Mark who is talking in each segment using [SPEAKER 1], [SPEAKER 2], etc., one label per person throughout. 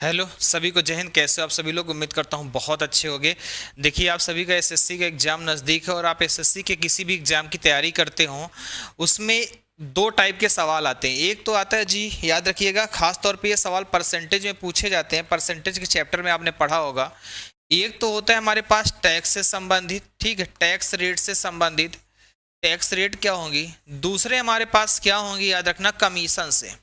[SPEAKER 1] Hello सभी को जय हिंद। कैसे हो आप सभी लोग? उम्मीद करता हूँ बहुत अच्छे होंगे। देखिए, आप सभी का एसएससी का एग्ज़ाम नज़दीक है और आप एसएससी के किसी भी एग्ज़ाम की तैयारी करते हो, उसमें दो टाइप के सवाल आते हैं। एक तो आता है जी, याद रखिएगा, खास तौर पे ये सवाल परसेंटेज में पूछे जाते हैं। परसेंटेज के चैप्टर में आपने पढ़ा होगा। एक तो होता है हमारे पास टैक्स से संबंधित, ठीक है, टैक्स रेट से संबंधित, टैक्स रेट क्या होंगी। दूसरे हमारे पास क्या होंगी, याद रखना, कमीशन से।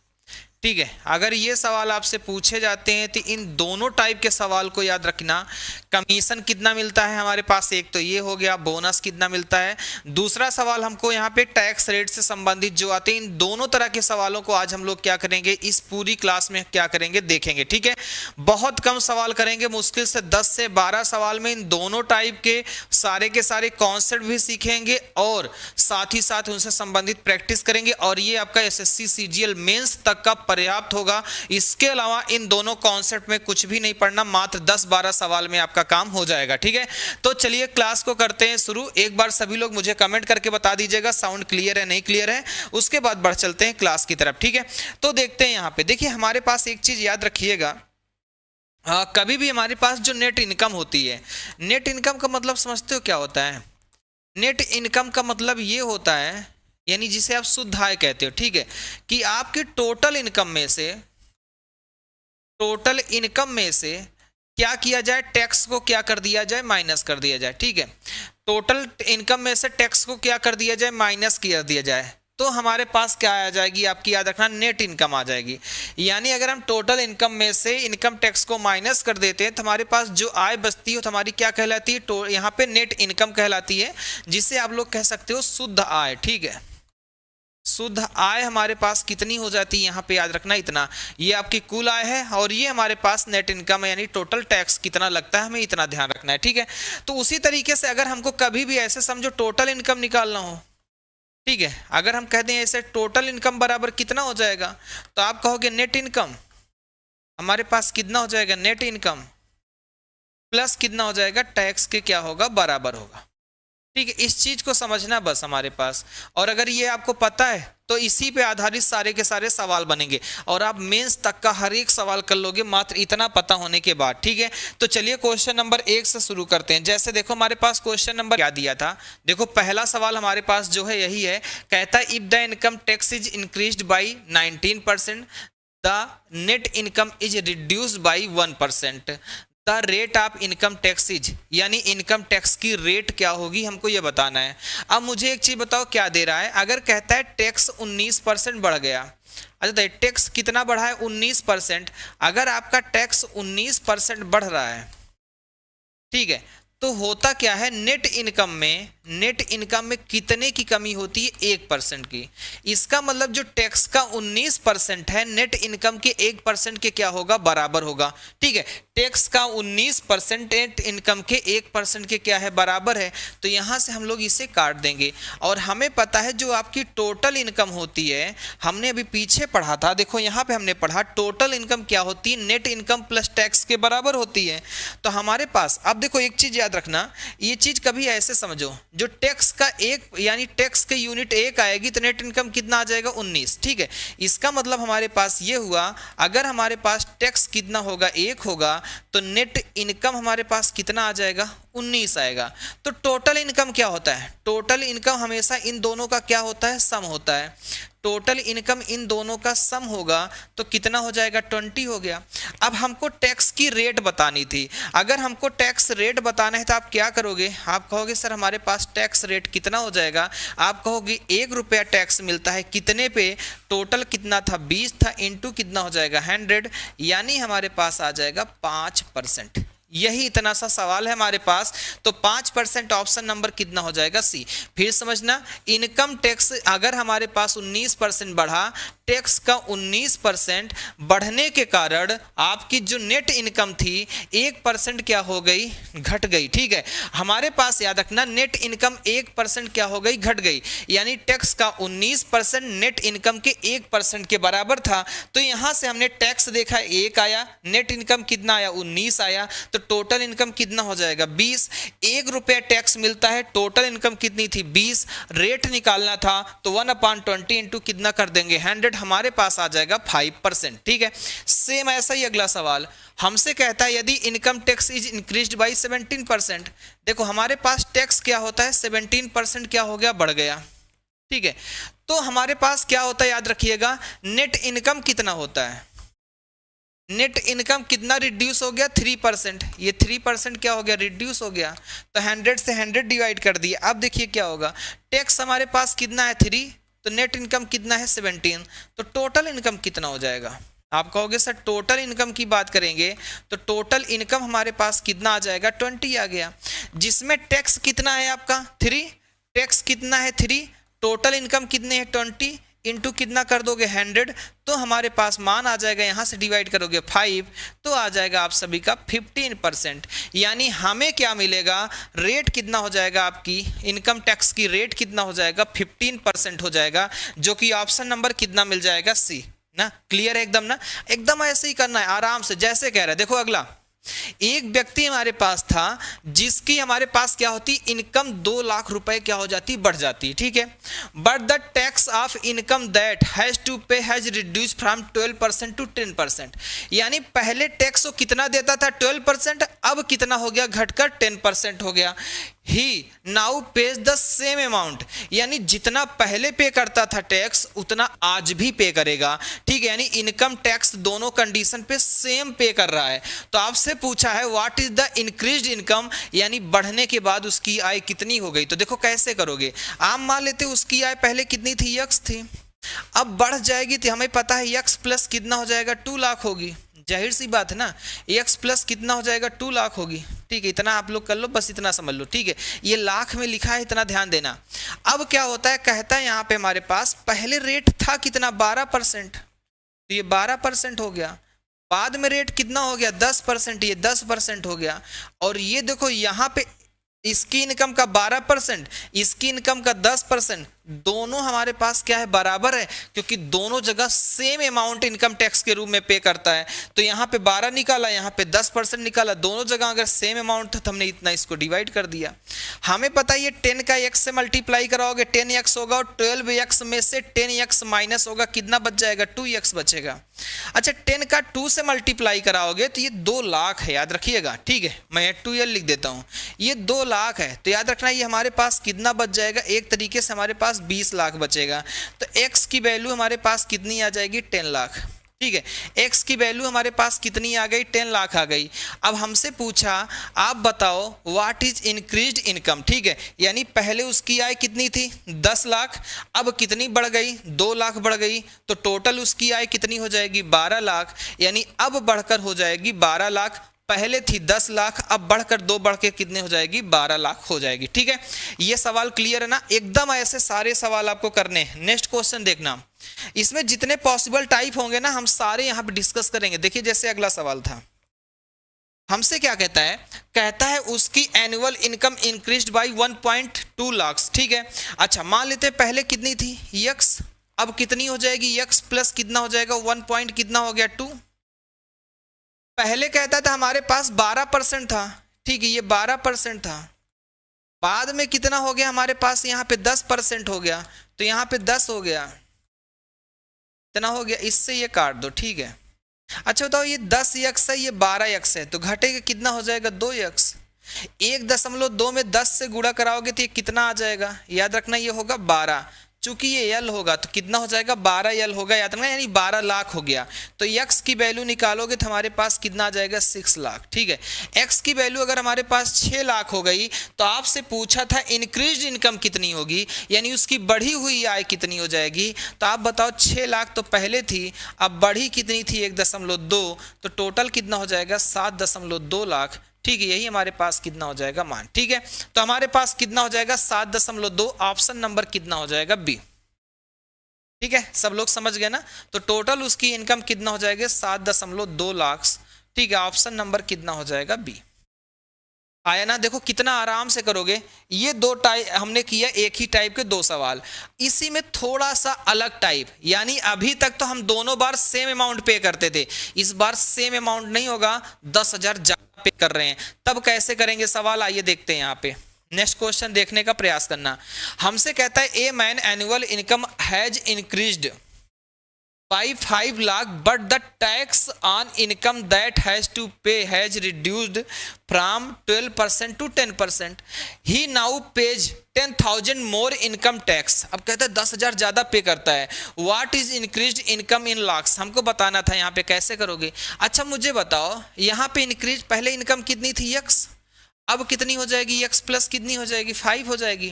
[SPEAKER 1] ठीक है, अगर ये सवाल आपसे पूछे जाते हैं तो इन दोनों टाइप के सवाल को याद रखना। कमीशन कितना मिलता है हमारे पास, एक तो ये हो गया, बोनस कितना मिलता है। दूसरा सवाल हमको यहाँ पे टैक्स रेट से संबंधित जो आते हैं, इन दोनों तरह के सवालों को आज हम लोग क्या करेंगे, इस पूरी क्लास में क्या करेंगे, देखेंगे। ठीक है, बहुत कम सवाल करेंगे, मुश्किल से 10 से 12 सवाल में इन दोनों टाइप के सारे कॉन्सेप्ट भी सीखेंगे और साथ ही साथ उनसे संबंधित प्रैक्टिस करेंगे। और ये आपका एसएससी सीजीएल मेंस तक का पर्याप्त होगा। इसके अलावा इन दोनों कॉन्सेप्ट में कुछ भी नहीं पढ़ना, मात्र 10-12 सवाल में आपका काम हो जाएगा। ठीक है, तो चलिए क्लास को करते हैं शुरू। एक बार सभी लोग मुझे कमेंट करके बता दीजिएगा साउंड क्लियर है नहीं क्लियर है, उसके बाद बढ़ चलते हैं क्लास की तरफ। ठीक है, तो देखते हैं यहाँ पे। देखिए, हमारे पास एक चीज याद रखिएगा, कभी भी हमारे पास जो नेट इनकम होती है, नेट इनकम का मतलब समझते हो क्या होता है? नेट इनकम का मतलब ये होता है, यानी जिसे आप शुद्ध आय कहते हो, ठीक है, कि आपके टोटल इनकम में से क्या किया जाए, टैक्स को क्या कर दिया जाए, माइनस कर दिया जाए। ठीक है, टोटल इनकम में से टैक्स को क्या कर दिया जाए, माइनस कर दिया जाए, तो हमारे पास क्या आ जाएगी, आपकी याद रखना, नेट इनकम आ जाएगी। यानी अगर हम टोटल इनकम में से इनकम टैक्स को माइनस कर देते हैं तो हमारे पास जो आय बचती है तो हमारी क्या कहलाती है, यहाँ पे नेट इनकम कहलाती है, जिसे आप लोग कह सकते हो शुद्ध आय। ठीक है, शुद्ध आय हमारे पास कितनी हो जाती है, यहाँ पे याद रखना इतना, ये आपकी कुल आय है और ये हमारे पास नेट इनकम है, यानी टोटल टैक्स कितना लगता है, हमें इतना ध्यान रखना है। ठीक है, तो उसी तरीके से अगर हमको कभी भी ऐसे समझो टोटल इनकम निकालना हो, ठीक है, अगर हम कह दें ऐसे टोटल इनकम बराबर कितना हो जाएगा, तो आप कहोगे नेट इनकम हमारे पास कितना हो जाएगा, नेट इनकम प्लस कितना हो जाएगा, टैक्स के क्या होगा, बराबर होगा। ठीक है, इस चीज को समझना बस हमारे पास। और अगर ये आपको पता है तो इसी पे आधारित सारे के सारे सवाल बनेंगे और आप मेंस तक का हर एक सवाल कर लोगे मात्र इतना पता होने के बाद। ठीक है, तो चलिए क्वेश्चन नंबर 1 से शुरू करते हैं। जैसे देखो, हमारे पास क्वेश्चन नंबर क्या दिया था, देखो पहला सवाल हमारे पास जो है यही है, कहता है if the income tax is increased by 19%, the net income is reduced by 1%, the rate of income tax is, यानी इनकम टैक्स की रेट क्या होगी, हमको ये बताना है। अब मुझे एक चीज बताओ, क्या दे रहा है, अगर कहता है टैक्स 19% बढ़ गया, अच्छा टैक्स कितना बढ़ा है, 19%। अगर आपका टैक्स 19% बढ़ रहा है, ठीक है, तो होता क्या है, नेट इनकम में कितने की कमी होती है, 1% की। इसका मतलब जो टैक्स का 19% है, नेट इनकम के 1% के क्या होगा, बराबर होगा। ठीक है, टैक्स का 19% नेट इनकम के 1% के क्या है, बराबर है। तो यहां से हम लोग इसे काट देंगे और हमें पता है जो आपकी टोटल इनकम होती है, हमने अभी पीछे पढ़ा था, देखो यहां पे हमने पढ़ा टोटल इनकम क्या होती है, नेट इनकम प्लस टैक्स के बराबर होती है। तो हमारे पास अब देखो एक चीज याद रखना, ये चीज कभी ऐसे समझो, जो टैक्स का एक यानी टैक्स के यूनिट 1 आएगी तो नेट इनकम कितना आ जाएगा, 19। ठीक है, इसका मतलब हमारे पास ये हुआ, अगर हमारे पास टैक्स कितना होगा, 1 होगा, तो नेट इनकम हमारे पास कितना आ जाएगा, 19 आएगा। तो टोटल इनकम क्या होता है, टोटल इनकम हमेशा इन दोनों का क्या होता है, सम होता है। टोटल इनकम इन दोनों का सम होगा तो कितना हो जाएगा, 20 हो गया। अब हमको टैक्स की रेट बतानी थी, अगर हमको टैक्स रेट बताना है तो आप क्या करोगे, आप कहोगे सर हमारे पास टैक्स रेट कितना हो जाएगा, आप कहोगे 1 रुपया टैक्स मिलता है कितने पे, टोटल कितना था, 20 था, इंटू कितना हो जाएगा, 100, यानी हमारे पास आ जाएगा 5%। यही इतना सा सवाल है हमारे पास, तो 5% ऑप्शन नंबर कितना हो जाएगा, सी। फिर समझना, इनकम टैक्स अगर हमारे पास 19% बढ़ा, टैक्स का 19% बढ़ने के कारण आपकी जो नेट इनकम थी 1% क्या हो गई, घट गई। ठीक है, हमारे पास याद रखना नेट इनकम 1% क्या हो गई, घट गई, यानी टैक्स का 19% नेट इनकम के 1% के बराबर था। तो यहां से हमने टैक्स देखा 1 आया, नेट इनकम कितना आया, 19 आया, तो टोटल इनकम कितना हो जाएगा 20। 1 रुपया टैक्स मिलता है, टोटल इनकम कितनी थी 20, रेट निकालना था तो 1/20 इंटू कितना कर देंगे 100, हमारे पास आ जाएगा 5%। ठीक है, सेम ऐसा ही अगला सवाल हमसे कहता है यदि income tax is increased by 17%। देखो हमारे पास टैक्स क्या होता है 17% क्या हो गया बढ़ गया। ठीक है, तो हमारे पास क्या होता है याद रखिएगा, नेट इनकम कितना होता है, नेट इनकम कितना रिड्यूस हो गया 3%, ये 3% क्या हो गया रिड्यूस हो गया, तो 100 से 100 डिवाइड कर दिए। अब देखिए क्या होगा, टैक्स हमारे पास कितना है 3, तो नेट इनकम कितना है 17, तो टोटल इनकम कितना हो जाएगा। आप कहोगे सर टोटल इनकम की बात करेंगे तो टोटल इनकम हमारे पास कितना आ जाएगा 20 आ गया, जिसमें टैक्स कितना है आपका 3, टैक्स कितना है 3, टोटल इनकम कितने है 20 इंटू कितना कर दोगे 100, तो हमारे पास मान आ जाएगा, यहाँ से डिवाइड करोगे 5 तो आ जाएगा आप सभी का 15%। यानी हमें क्या मिलेगा, रेट कितना हो जाएगा, आपकी इनकम टैक्स की रेट कितना हो जाएगा 15% हो जाएगा, जो कि ऑप्शन नंबर कितना मिल जाएगा सी ना। क्लियर है एकदम ना, एकदम ऐसे ही करना है आराम से जैसे कह रहे हैं। देखो अगला, एक व्यक्ति हमारे पास था जिसकी हमारे पास क्या होती इनकम 2 लाख रुपए क्या हो जाती बढ़ जाती। ठीक है, but the tax of income that has to pay has reduce from 12% to 10%। यानी पहले टैक्स वो कितना देता था 12%, अब कितना हो गया घटकर 10% हो गया। He now pays the same amount, यानी जितना पहले पे करता था टैक्स उतना आज भी पे करेगा। ठीक है, यानी इनकम टैक्स दोनों कंडीशन पे सेम पे कर रहा है। तो आपसे पूछा है what is the increased income, यानी बढ़ने के बाद उसकी आय कितनी हो गई। तो देखो कैसे करोगे, आप मान लेते उसकी आय पहले कितनी थी x थी, अब बढ़ जाएगी तो हमें पता है x प्लस कितना हो जाएगा 2 लाख होगी, जाहिर सी बात है ना, x प्लस कितना हो जाएगा 2 लाख होगी। ठीक है, इतना आप लोग कर लो, बस इतना समझ लो। ठीक है, ये लाख में लिखा है, इतना ध्यान देना। अब क्या होता है, कहता है यहाँ पे हमारे पास पहले रेट था कितना 12%, तो ये 12% हो गया, बाद में रेट कितना हो गया 10%, ये 10% हो गया, और ये देखो यहाँ पे इसकी इनकम का 12%, इसकी इनकम का 10%, दोनों हमारे पास क्या है बराबर है, क्योंकि दोनों जगह सेम अमाउंट इनकम टैक्स के रूप में पे करता है। तो यहाँ पे 12 निकाला, यहाँ पे 10% निकाला, दोनों जगह अगर सेम अमाउंट था तो हमने इतना इसको डिवाइड कर दिया। हमें पता है ये 10 का x से मल्टीप्लाई कराओगे 10x होगा, और 12x में से 10x माइनस होगा, कितना बच जाएगा 2x बचेगा। अच्छा 10 का 2 से मल्टीप्लाई कराओगे तो ये 2 लाख है, याद रखिएगा। ठीक है, मैं 2l लिख देता हूँ, ये 2 लाख है, तो याद रखना ये हमारे पास कितना बच जाएगा, एक तरीके से हमारे पास 20 लाख बचेगा। तो x की वैल्यू हमारे पास कितनी आ जाएगी 10 लाख। ठीक है, x की वैल्यू हमारे पास कितनी आ गई 10 लाख आ गई। अब हमसे पूछा आप बताओ व्हाट इज इंक्रीज्ड इनकम। ठीक है, यानी पहले उसकी आय कितनी थी 10 लाख, अब कितनी बढ़ गई 2 लाख बढ़ गई, तो टोटल उसकी आय कितनी हो जाएगी 12 लाख, यानी अब बढ़कर हो जाएगी 12 लाख। पहले थी 10 लाख, अब बढ़कर 2 बढ़ के कितने हो जाएगी 12 लाख हो जाएगी। ठीक है, ये सवाल क्लियर है ना, एकदम ऐसे सारे सवाल आपको करने हैं। नेक्स्ट क्वेश्चन देखना, इसमें जितने पॉसिबल टाइप होंगे ना हम सारे यहाँ पे डिस्कस करेंगे। देखिए जैसे अगला सवाल था, हमसे क्या कहता है, कहता है उसकी annual income increased by 1.2 lakh. ठीक है, अच्छा मान लेते हैं पहले कितनी थी x, अब कितनी हो जाएगी x प्लस कितना हो जाएगा 1 पॉइंट कितना हो गया 2। पहले कहता था हमारे पास 12% था। ठीक है, ये 12% था, बाद में कितना हो गया हमारे पास यहाँ पे 10% हो गया, तो यहाँ पे 10 हो गया, इतना हो गया, इससे ये काट दो। ठीक है, अच्छा बताओ ये 10x है, ये 12x है, तो घटेगा कितना हो जाएगा 2x। 1.2 में 10 से गुणा कराओगे तो ये कितना आ जाएगा, याद रखना ये होगा 12, चूंकि ये l होगा तो कितना हो जाएगा 12l होगा, याद रखना, यानी 12 लाख हो गया। तो x की वैल्यू निकालोगे तो हमारे पास कितना आ जाएगा 6 लाख। ठीक है, x की वैल्यू अगर हमारे पास 6 लाख हो गई तो आपसे पूछा था इंक्रीज्ड इनकम कितनी होगी, यानी उसकी बढ़ी हुई आय कितनी हो जाएगी। तो आप बताओ 6 लाख तो पहले थी, अब बढ़ी कितनी थी 1.2, तो टोटल कितना हो जाएगा 7.2 लाख। ठीक है, यही हमारे पास कितना हो जाएगा मान। ठीक है, तो हमारे पास कितना हो जाएगा 7.2, ऑप्शन नंबर कितना हो जाएगा बी। ठीक है, सब लोग समझ गए ना, तो टोटल उसकी इनकम कितना हो जाएगा 7.2 लाख। ठीक है, ऑप्शन नंबर कितना हो जाएगा बी। आया ना, देखो कितना आराम से करोगे। ये 2 टाइप हमने किया, एक ही टाइप के 2 सवाल, इसी में थोड़ा सा अलग टाइप, यानी अभी तक तो हम दोनों बार सेम अमाउंट पे करते थे, इस बार सेम अमाउंट नहीं होगा, 10,000 ज्यादा पे कर रहे हैं, तब कैसे करेंगे सवाल, आइए देखते हैं यहाँ पे। नेक्स्ट क्वेश्चन देखने का प्रयास करना। हमसे कहता है a man annual income has increased by 5 lakh but the tax on income that has to pay has reduced from 12% to 10%. He now pays 10,000 more income tax. अब कहता है 10,000 ज्यादा पे करता है। What is increased income in lakhs? हमको बताना था यहाँ पे, कैसे करोगे? अच्छा मुझे बताओ, यहाँ पे इंक्रीज पहले इनकम कितनी थी x, अब कितनी हो जाएगी x प्लस कितनी हो जाएगी 5 हो जाएगी।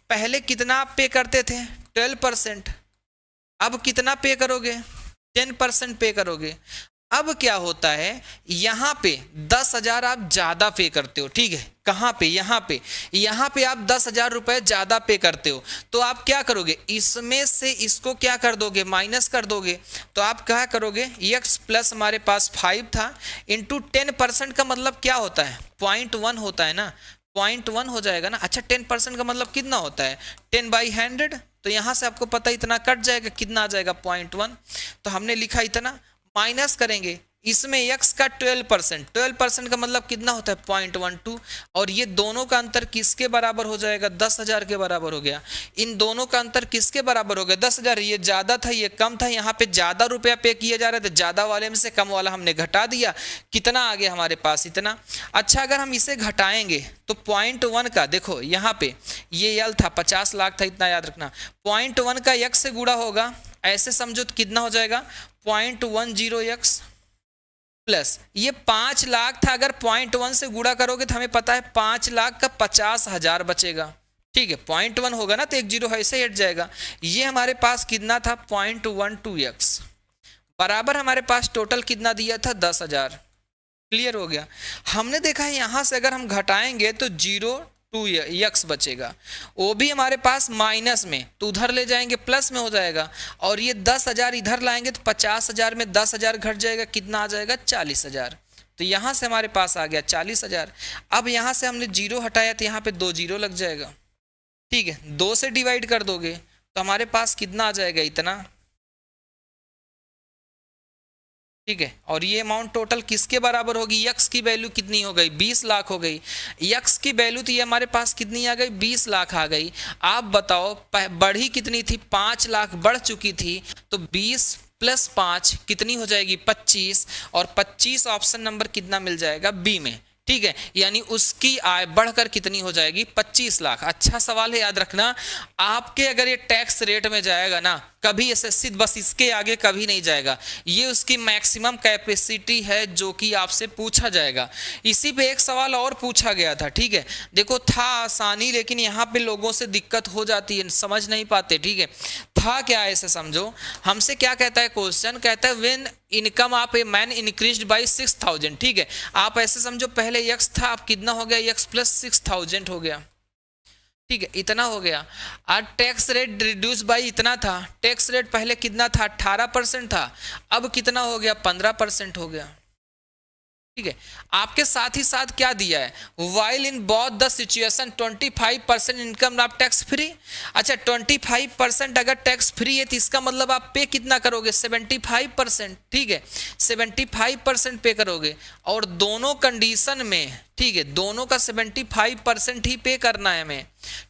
[SPEAKER 1] पहले कितना आप पे करते थे 12%, अब कितना पे करोगे 10% पे करोगे। अब क्या होता है, यहां पे 10,000 आप ज्यादा पे करते हो, ठीक है, कहां पे, यहां पे आप 10,000 रुपए ज्यादा पे करते हो, तो आप क्या करोगे, इसमें से इसको क्या कर दोगे, माइनस कर दोगे। तो आप क्या करोगे, x प्लस हमारे पास 5 था इंटू 10% का मतलब क्या होता है 0.1 होता है ना, 0.1 हो जाएगा ना। अच्छा 10% का मतलब कितना होता है 10/100, तो यहां से आपको पता इतना कट जाएगा, कितना आ जाएगा 0.1, तो हमने लिखा इतना, माइनस करेंगे इसमें x का 12% का मतलब कितना होता है 0.12, और ये दोनों का अंतर किसके बराबर हो जाएगा 10,000 के बराबर हो गया। इन दोनों का अंतर किसके बराबर हो गया 10,000, ये ज्यादा था ये कम था, यहाँ पे ज्यादा रुपया पे किया जा रहा था, ज्यादा वाले में से कम वाला हमने घटा दिया, कितना आ गया हमारे पास इतना। अच्छा अगर हम इसे घटाएंगे तो 0.1 का देखो यहाँ पे ये यल था 50 लाख था, इतना याद रखना, 0.1 का x से गुणा होगा, ऐसे समझो तो कितना हो जाएगा 0.10x प्लस ये 5 लाख था, अगर 0.1 से गुणा करोगे तो हमें पता है 5 लाख का 50,000 बचेगा, ठीक है, 0.1 होगा ना तो एक जीरो ऐसे हट जाएगा। ये हमारे पास कितना था 0.12x बराबर हमारे पास टोटल कितना दिया था 10,000। क्लियर हो गया। हमने देखा है यहां से अगर हम घटाएंगे तो 0.2x बचेगा, वो भी हमारे पास माइनस में, तो उधर ले जाएंगे प्लस में हो जाएगा, और ये 10,000 इधर लाएंगे तो 50,000 में 10,000 घट जाएगा, कितना आ जाएगा 40,000, तो यहां से हमारे पास आ गया 40,000। अब यहां से हमने जीरो हटाया तो यहाँ पे 2 जीरो लग जाएगा, ठीक है, 2 से डिवाइड कर दोगे तो हमारे पास कितना आ जाएगा इतना, ठीक है, और ये अमाउंट टोटल किसके बराबर होगी, x की वैल्यू कितनी हो गई 20 लाख हो गई, x की वैल्यू तो ये हमारे पास कितनी आ गई 20 लाख आ गई। आप बताओ बढ़ी कितनी थी 5 लाख बढ़ चुकी थी, तो 20 प्लस 5 कितनी हो जाएगी 25, और 25 ऑप्शन नंबर कितना मिल जाएगा बी में, ठीक है, यानी उसकी आय बढ़कर कितनी हो जाएगी 25 लाख। अच्छा सवाल है, याद रखना, आपके अगर ये टैक्स रेट में जाएगा ना कभी एसएससी बस इसके आगे कभी नहीं जाएगा, ये उसकी मैक्सिमम कैपेसिटी है जो कि आपसे पूछा जाएगा। इसी पे एक सवाल और पूछा गया था, ठीक है, देखो था आसानी, लेकिन यहाँ पे लोगों से दिक्कत हो जाती है, समझ नहीं पाते, ठीक है, था क्या ऐसे समझो, हमसे क्या कहता है क्वेश्चन, कहता है व्हेन इनकम आप ए मैन इंक्रीज्ड बाय 6,000, ठीक है, आप ऐसे समझो पहले x था, अब कितना हो गया x प्लस 6,000 हो गया, ठीक है, इतना हो गया। आज टैक्स रेट रिड्यूस बाई इतना था, टैक्स रेट पहले कितना था 18% था, अब कितना हो गया 15% हो गया, ठीक है। आपके साथ ही साथ क्या दिया है, while in both the situation 25% income आप टैक्स फ्री। अच्छा 25% अगर टैक्स फ्री है तो इसका मतलब आप पे कितना करोगे 75%, ठीक है, 75% पे करोगे, और दोनों कंडीशन में, ठीक है, दोनों का 75% ही पे करना है हमें,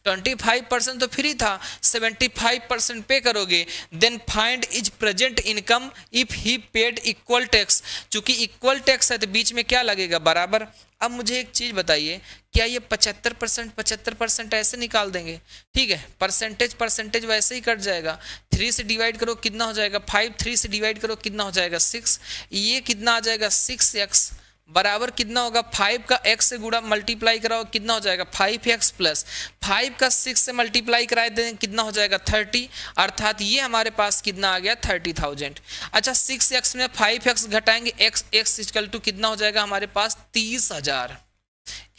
[SPEAKER 1] 25% तो फ्री था, 75% पे करोगे, then find is present income if he paid equal tax, चूंकि इक्वल टैक्स है तो बीच में क्या लगेगा बराबर। अब मुझे एक चीज बताइए, क्या ये 75% ऐसे निकाल देंगे, ठीक है, परसेंटेज वैसे ही कट जाएगा, 3 से डिवाइड करो कितना हो जाएगा 5, 3 से डिवाइड करो कितना हो जाएगा 6, ये कितना आ जाएगा 6x बराबर कितना होगा 5 का x से गुणा मल्टीप्लाई कराओ कितना हो जाएगा 5x प्लस 5 का 6 से मल्टीप्लाई कराए दें कितना हो जाएगा 30, अर्थात ये हमारे पास कितना आ गया 30,000। अच्छा 6x में 5x घटाएंगे x इक्वल टू कितना हो जाएगा हमारे पास 30,000,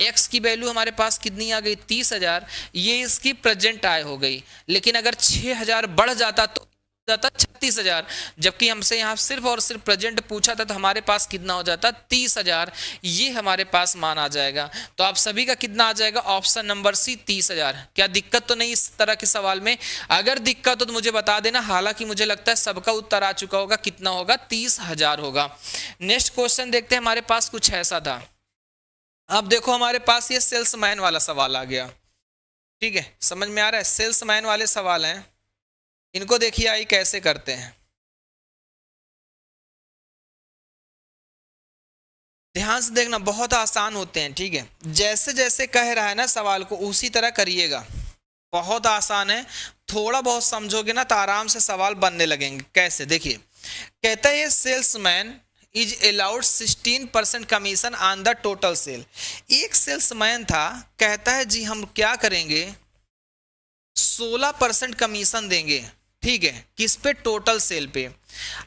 [SPEAKER 1] x की वैल्यू हमारे पास कितनी आ गई 30,000, ये इसकी प्रेजेंट आय हो गई। लेकिन अगर 6,000 बढ़ जाता तो जाता 36,000, जबकि हमसे यहाँ सिर्फ और सिर्फ प्रेजेंट पूछा था तो हमारे पास कितना हो जाता 30,000, ये हमारे पास मान आ जाएगा। तो आप सभी का कितना आ जाएगा ऑप्शन नंबर सी 30,000। क्या दिक्कत तो नहीं इस तरह के सवाल में? अगर दिक्कत हो तो मुझे बता देना, हालांकि मुझे लगता है सबका उत्तर आ चुका होगा, कितना होगा 30,000 होगा। नेक्स्ट क्वेश्चन देखते हैं, हमारे पास कुछ ऐसा था, अब देखो हमारे पास ये सेल्समैन वाला सवाल आ गया, ठीक है, समझ में आ रहा है, सेल्समैन वाले सवाल हैं, इनको देखिए आई कैसे करते हैं। ध्यान से देखना, बहुत आसान होते हैं, ठीक है, जैसे जैसे कह रहा है ना सवाल को उसी तरह करिएगा, बहुत आसान है, थोड़ा बहुत समझोगे ना तो आराम से सवाल बनने लगेंगे। कैसे, देखिए, कहता है salesman is allowed 16% commission on the total sale. एक सेल्समैन था, कहता है जी हम क्या करेंगे, 16% कमीशन देंगे, ठीक है, किस पे, टोटल सेल पे।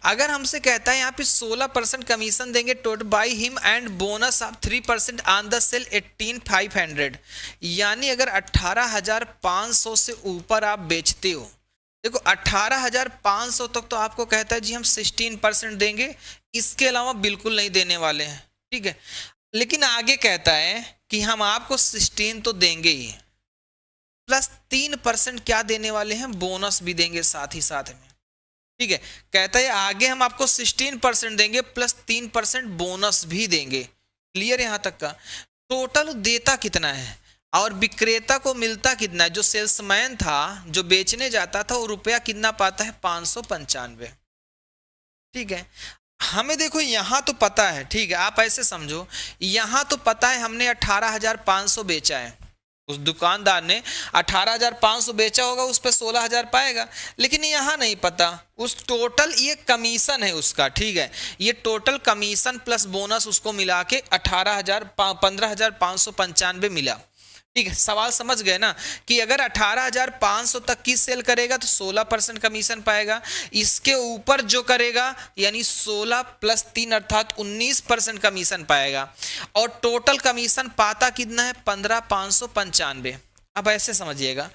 [SPEAKER 1] अगर हमसे कहता है यहाँ पे 16% कमीशन देंगे total by him and bonus of 3% on the sale 18,500, यानी अगर 18,500 से ऊपर आप बेचते हो, देखो 18,500 तक तो आपको कहता है जी हम 16% देंगे, इसके अलावा बिल्कुल नहीं देने वाले हैं, ठीक है, लेकिन आगे कहता है कि हम आपको 16 तो देंगे ही, प्लस 3% क्या देने वाले हैं, बोनस भी देंगे साथ ही साथ में, ठीक है, कहता है आगे हम आपको 16% देंगे प्लस 3% बोनस भी देंगे। क्लियर यहां तक का। टोटल देता कितना है और विक्रेता को मिलता कितना है, जो सेल्समैन था जो बेचने जाता था वो रुपया कितना पाता है, 595, ठीक है। हमें देखो यहां तो पता है, ठीक है, आप ऐसे समझो, यहां तो पता है हमने 18,500 बेचा है, उस दुकानदार ने 18,500 बेचा होगा, उस पर 16,000 पाएगा, लेकिन यहाँ नहीं पता, उस टोटल ये कमीशन है उसका, ठीक है, ये टोटल कमीशन प्लस बोनस उसको मिला के 15,595 मिला, ठीक है। सवाल समझ गए ना कि अगर 18,500 तक की सेल करेगा तो 16% कमीशन पाएगा, इसके ऊपर जो करेगा यानी 16 प्लस 3 अर्थात 19% कमीशन पाएगा, और टोटल कमीशन पाता कितना है, 15,595। अब ऐसे समझिएगा,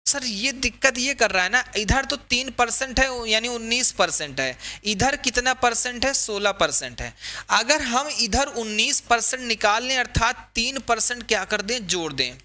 [SPEAKER 1] सर ये दिक्कत ये कर रहा है ना, इधर तो 3% है यानी 19% है, इधर कितना परसेंट है, 16% है। अगर हम इधर 19% निकाल लें अर्थात 3% क्या कर दें, जोड़ दें,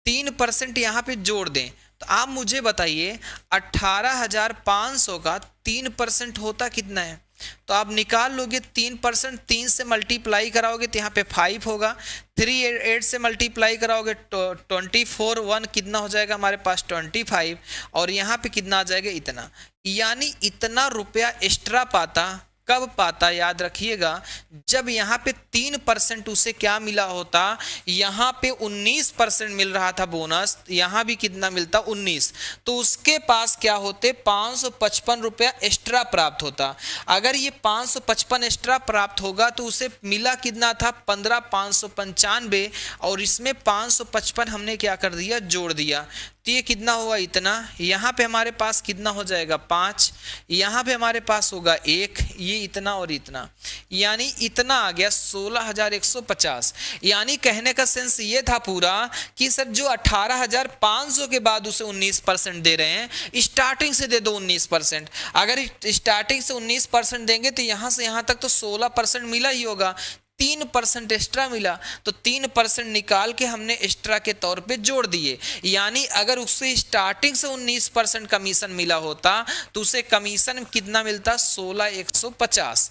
[SPEAKER 1] 3% यहाँ पे जोड़ दें, तो आप मुझे बताइए 18,500 का 3% होता कितना है, तो आप निकाल लोगे 3%, 3 से मल्टीप्लाई कराओगे तो यहाँ पे 5 होगा, 3 8 से मल्टीप्लाई कराओगे 24 1 कितना हो जाएगा हमारे पास 25, और यहाँ पे कितना आ जाएगा, इतना, यानी इतना रुपया एक्स्ट्रा पाता, कब पाता, याद रखिएगा, जब यहाँ पे 3% उसे क्या मिला होता, यहाँ पे 19% मिल रहा था बोनस, यहाँ भी कितना मिलता, 19, तो उसके पास क्या होते, 555 रुपया एक्स्ट्रा प्राप्त होता। अगर ये 555 एक्स्ट्रा प्राप्त होगा तो उसे मिला कितना था, 15,595, और इसमें 555 हमने क्या कर दिया, जोड़ दिया, तो ये कितना हुआ, इतना, यहाँ पे हमारे पास कितना हो जाएगा, 5, यहाँ पे हमारे पास होगा 1, ये इतना और इतना, यानी इतना आ गया 16,150। यानी कहने का सेंस ये था पूरा कि सर जो 18,500 के बाद उसे 19% दे रहे हैं, स्टार्टिंग से दे दो 19%, अगर स्टार्टिंग से 19% देंगे तो यहाँ से यहाँ तक तो 16% मिला ही होगा, 3% एक्स्ट्रा मिला, तो 3% निकाल के हमने एक्स्ट्रा के तौर पे जोड़ दिए, यानी अगर उससे स्टार्टिंग से 19% कमीशन मिला होता तो उसे कमीशन कितना मिलता, 16,150,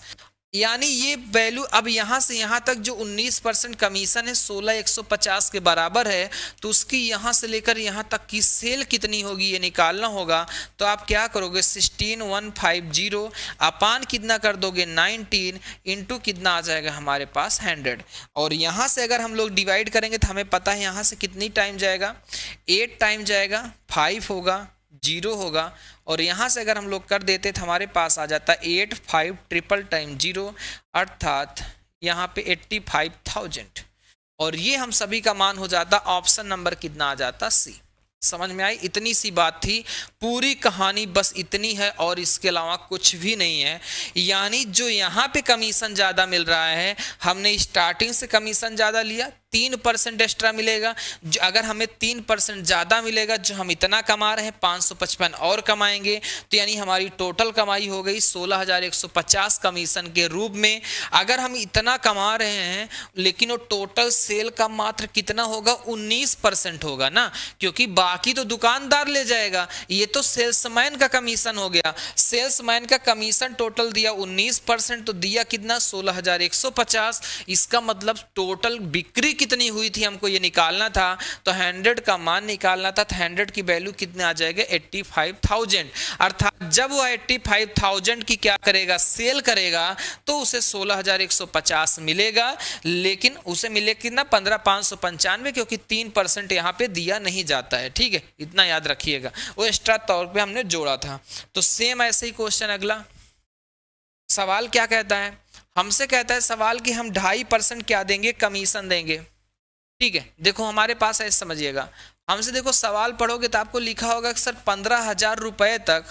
[SPEAKER 1] यानी ये वैल्यू अब यहाँ से यहाँ तक जो 19% कमीशन है 16,150 के बराबर है, तो उसकी यहाँ से लेकर यहाँ तक की सेल कितनी होगी ये निकालना होगा। तो आप क्या करोगे, 16,150 अपान कितना कर दोगे, 19 इंटू कितना आ जाएगा हमारे पास 100, और यहाँ से अगर हम लोग डिवाइड करेंगे तो हमें पता है यहाँ से कितनी टाइम जाएगा, 8 टाइम जाएगा, 5 होगा, 0 होगा, और यहाँ से अगर हम लोग कर देते तो हमारे पास आ जाता 8 5 ट्रिपल टाइम 0 अर्थात यहाँ पे 85,000, और ये हम सभी का मान हो जाता, ऑप्शन नंबर कितना आ जाता, सी। समझ में आई, इतनी सी बात थी, पूरी कहानी बस इतनी है और इसके अलावा कुछ भी नहीं है। यानी जो यहाँ पे कमीशन ज़्यादा मिल रहा है, हमने स्टार्टिंग से कमीशन ज़्यादा लिया, 3% एक्स्ट्रा मिलेगा, अगर हमें 3% ज़्यादा मिलेगा, जो हम इतना कमा रहे हैं 555 और कमाएंगे, तो यानी हमारी टोटल कमाई हो गई 16,150 कमीशन के रूप में। अगर हम इतना कमा रहे हैं लेकिन वो टोटल सेल का मात्र कितना होगा, 19% होगा ना, क्योंकि बाकी तो दुकानदार ले जाएगा, ये तो सेल्समैन का कमीशन हो गया। सेल्समैन का कमीशन टोटल दिया 19%, तो दिया कितना, 16,150। इसका मतलब टोटल बिक्री कितनी हुई थी हमको ये निकालना था, तो 100 का मान निकालना था, तो 100 की वैल्यू कितने आ जाएगा 85,000। अर्थात जब वो 85,000 की क्या करेगा सेल करेगा तो उसे 16,150 मिलेगा, लेकिन उसे मिले कितना 15,595, क्योंकि 3% यहाँ पे दिया नहीं जाता है। ठीक है, इतना याद रखिएगा, वो एक्स्ट्रा तौर पे हमने जोड़ा था। तो सेम ऐसे ही क्वेश्चन अगला सवाल क्या कहता है, हमसे कहता है सवाल कि हम 2.5% क्या देंगे कमीशन देंगे। ठीक है, देखो हमारे पास ऐसे समझिएगा, हमसे देखो सवाल पढ़ोगे तो आपको लिखा होगा कि सर 15,000 रुपए तक,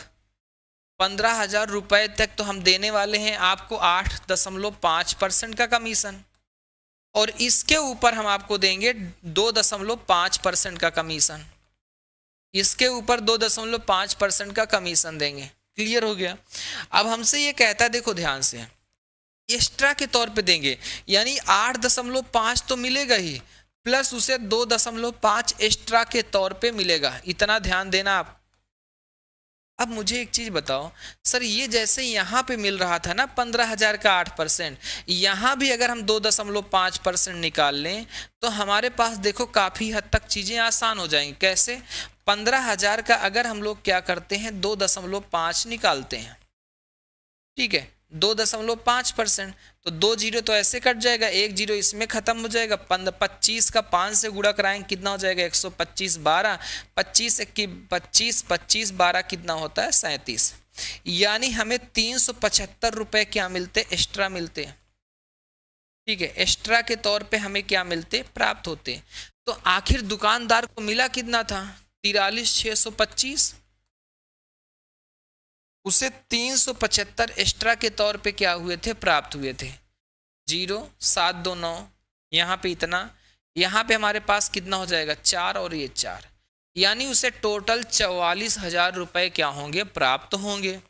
[SPEAKER 1] 15,000 रुपए तक तो हम देने वाले हैं आपको 8.5% का कमीशन, और इसके ऊपर हम आपको देंगे 2.5% का कमीशन, इसके ऊपर 2.5% का कमीशन देंगे। क्लियर हो गया। अब हमसे ये कहता है, देखो ध्यान से, एक्स्ट्रा के तौर पे देंगे, यानी 8.5 तो मिलेगा ही, प्लस उसे 2.5 एक्स्ट्रा के तौर पे मिलेगा। इतना ध्यान देना आप। अब मुझे एक चीज बताओ सर, ये जैसे यहाँ पे मिल रहा था ना 15,000 का 8%, यहाँ भी अगर हम 2.5% निकाल लें तो हमारे पास देखो काफी हद तक चीजें आसान हो जाएंगी। कैसे? 15,000 का अगर हम लोग क्या करते हैं 2.5 निकालते हैं, ठीक है, 2.5%, तो 2 जीरो तो ऐसे कट जाएगा, 1 जीरो इसमें खत्म हो जाएगा। 25 का 5 से गुणा कराएंगे कितना हो जाएगा 125, 12, 25 की 25, 25 12 कितना होता है 37, यानी हमें 375 रुपए क्या मिलते एक्स्ट्रा मिलते। ठीक है, एक्स्ट्रा के तौर पे हमें क्या मिलते प्राप्त होते। तो आखिर दुकानदार को मिला कितना था 43,625, उसे 375 एक्स्ट्रा के तौर पे क्या हुए थे प्राप्त हुए थे। 0,729 यहाँ पे इतना, यहाँ पे हमारे पास कितना हो जाएगा 4 और ये 4, यानी उसे टोटल 44,000 रुपए क्या होंगे प्राप्त होंगे।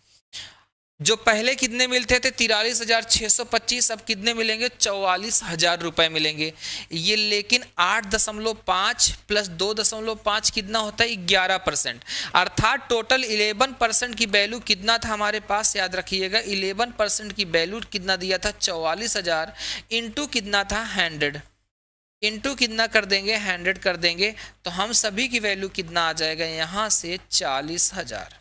[SPEAKER 1] जो पहले कितने मिलते थे 43,625, अब कितने मिलेंगे 44,000 रुपए मिलेंगे ये। लेकिन 8.5 प्लस 2.5 कितना होता है 11%, अर्थात टोटल 11% की वैल्यू कितना था हमारे पास, याद रखिएगा 11% की वैल्यू कितना दिया था 44,000, इंटू कितना था 100, इंटू कितना कर देंगे 100 कर देंगे, तो हम सभी की वैल्यू कितना आ जाएगा यहाँ से 40,000,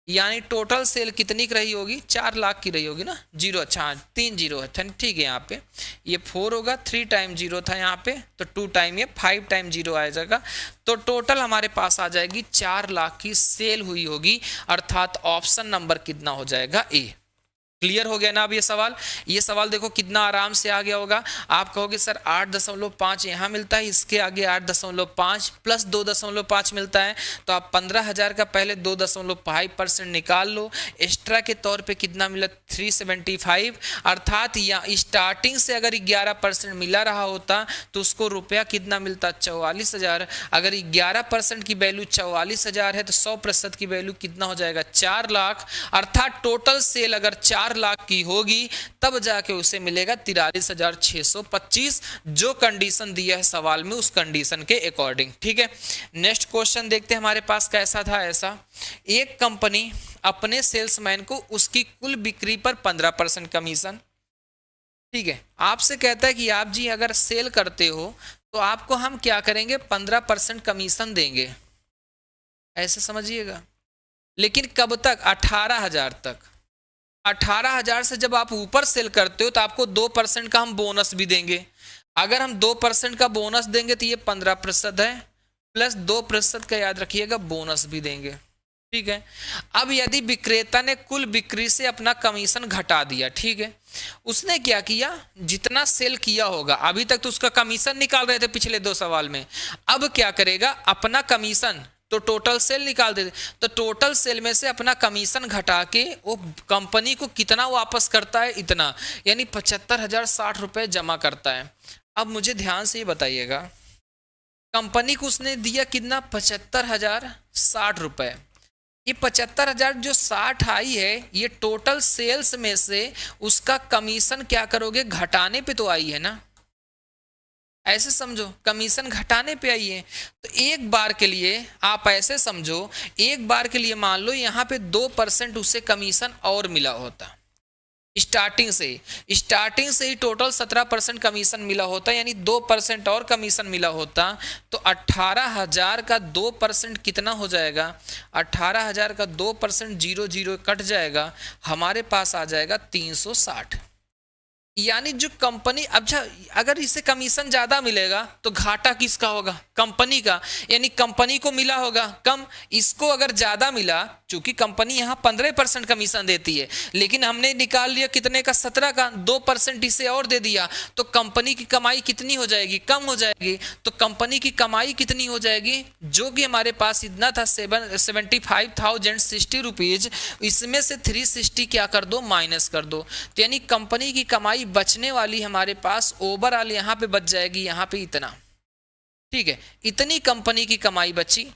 [SPEAKER 1] यानी टोटल सेल कितनी की रही होगी 4 लाख की रही होगी ना। जीरो, अच्छा 3 जीरो है, ठीक है, यहाँ पे ये 4 होगा, 3 टाइम जीरो था यहाँ पे, तो 2 टाइम ये 5 टाइम जीरो आ जाएगा, तो टोटल हमारे पास आ जाएगी 4 लाख की सेल हुई होगी, अर्थात ऑप्शन नंबर कितना हो जाएगा ए। क्लियर हो गया ना। अब ये सवाल देखो कितना आराम से आ गया होगा। आप कहोगे सर 8.5 यहाँ मिलता है, इसके आगे 8.5 प्लस 2.5 मिलता है, तो आप 15,000 का पहले 2.5% निकाल लो, एक्स्ट्रा के तौर पे कितना मिला 375, अर्थात या स्टार्टिंग से अगर 11% मिला रहा होता तो उसको रुपया कितना मिलता 44,000। अगर 11% की वैल्यू 44,000 है तो 100% की वैल्यू कितना हो जाएगा 4 लाख, अर्थात टोटल सेल अगर 4 लाख की होगी तब जाके उसे मिलेगा 43,625, जो कंडीशन दिया है सवाल में उस कंडीशन के अकॉर्डिंग। ठीक है, नेक्स्ट क्वेश्चन देखते हैं हमारे पास कैसा था। ऐसा, एक कंपनी अपने सेल्समैन को उसकी कुल बिक्री पर 15% कमीशन, ठीक है, आपसे कहता है कि आप जी अगर सेल करते हो तो आपको हम क्या करेंगे 15% कमीशन देंगे, ऐसे समझिएगा, लेकिन कब तक 18,000 तक। 18,000 से जब आप ऊपर सेल करते हो तो आपको 2% का हम बोनस भी देंगे। अगर हम 2% का बोनस देंगे तो ये 15% है, प्लस 2% का याद रखिएगा बोनस भी देंगे। ठीक है, अब यदि विक्रेता ने कुल बिक्री से अपना कमीशन घटा दिया, ठीक है, उसने क्या किया जितना सेल किया होगा, अभी तक तो उसका कमीशन निकाल रहे थे पिछले 2 सवाल में, अब क्या करेगा अपना कमीशन, तो टोटल सेल निकाल देते, तो टोटल सेल में से अपना कमीशन घटा के वो कंपनी को कितना वापस करता है इतना, यानी 75,060 रुपए जमा करता है। अब मुझे ध्यान से ये बताइएगा, कंपनी को उसने दिया कितना 75,060 रुपए, ये 75,000 जो 60 आई है ये टोटल सेल्स में से उसका कमीशन क्या करोगे घटाने पे तो आई है ना, ऐसे समझो कमीशन घटाने पे आई है। तो एक बार के लिए आप ऐसे समझो, एक बार के लिए मान लो यहाँ पे 2% उसे कमीशन और मिला होता, स्टार्टिंग से ही टोटल 17% कमीशन मिला होता, यानी 2% और कमीशन मिला होता, तो 18,000 का 2% कितना हो जाएगा? 18,000 का 2% 0 कट जाएगा, हमारे पास आ जाएगा 360। यानी जो कंपनी, अच्छा अगर इसे कमीशन ज्यादा मिलेगा तो घाटा किसका होगा? कंपनी का, यानी कंपनी को मिला होगा कम, इसको अगर ज्यादा मिला, चूंकि कंपनी यहाँ 15% कमीशन देती है, लेकिन हमने निकाल लिया कितने का? 17 का, 2% इसे और दे दिया, तो कंपनी की कमाई कितनी हो जाएगी? कम हो जाएगी। तो कंपनी की कमाई कितनी हो जाएगी? जो कि हमारे पास इतना था 75,060 रुपीज, इसमें से 360 क्या कर दो? माइनस कर दो। तो यानी कंपनी की कमाई बचने वाली हमारे पास ओवरऑल यहाँ पे बच जाएगी, यहाँ पे इतना, ठीक है, इतनी कंपनी की कमाई बची।